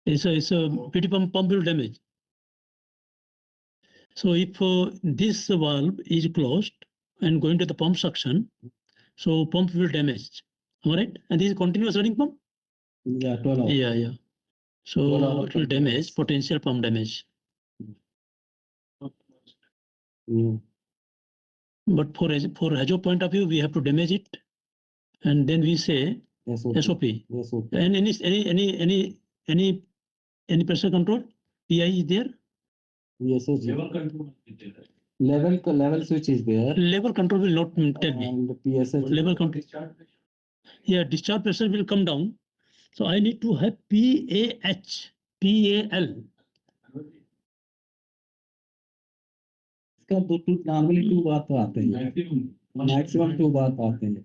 It's a PT pump will damage. So if this valve is closed and going to the pump suction, so pump will damage. Am I right? And this is continuous running pump? Yeah, 12 hours. Yeah. So it will damage, potential pump damage. But for HAZOP point of view, we have to damage it, and then we say SOP. And any pressure control? PI is there? Yes, level control. Level switch is there. Level control will not tell me. And the PSH. Level control. Yeah, discharge pressure will come down. So I need to have PAH, PAL. इसका normally 2 बार तो आते हैं. Maximum 2 बार आते हैं.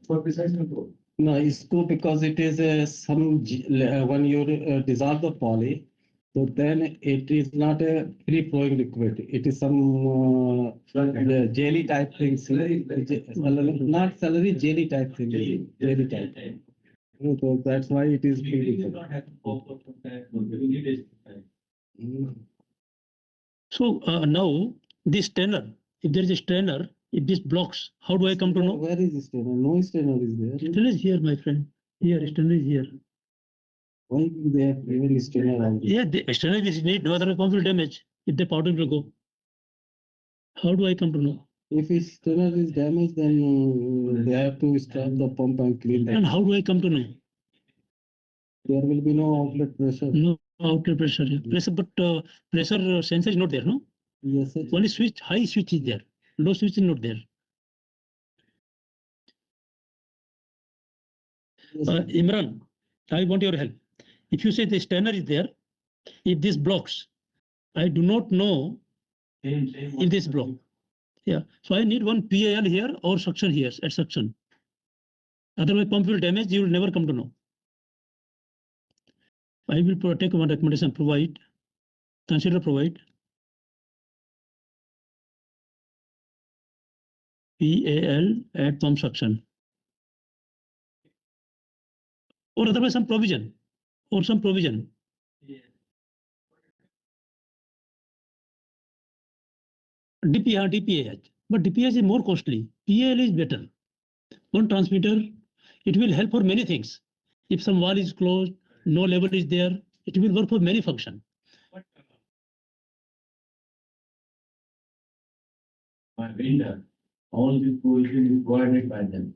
For precise control. No, इसको because it is some when you dissolve the poly, so then it is not a free flowing liquid. It is some jelly type thing. Not slurry, jelly type thing. Jelly type. So that's why it is free. So now this strainer, if there is a strainer, if this blocks, how do I come to know? Where is the strainer? No strainer is there. Strainer is here, my friend. Here, strainer is here. Why they have given strainer? Yeah, the strainer is need, no other pump will damage if the powder will go. How do I come to know? If his strainer is damaged, then they have to stop the pump and clean that. And how do I come to know? There will be no outlet pressure. No outlet pressure. Yeah. Pressure, but pressure sensor is not there, no? Yes, sir. Only switch, high switch is there. Low switch is not there. Yes, Imran, I want your help. If you say the strainer is there, if this blocks, I do not know if this block. Yeah, so I need one PAL here or suction here at suction. Otherwise, pump will damage. You will never come to know. I will take one recommendation. Consider provide PAL at pump suction, or otherwise some provision. DPH, but DPH is more costly. PAL is better. One transmitter, it will help for many things. If some wall is closed, no level is there, it will work for many functions. By vendor, all this provision is provided by them.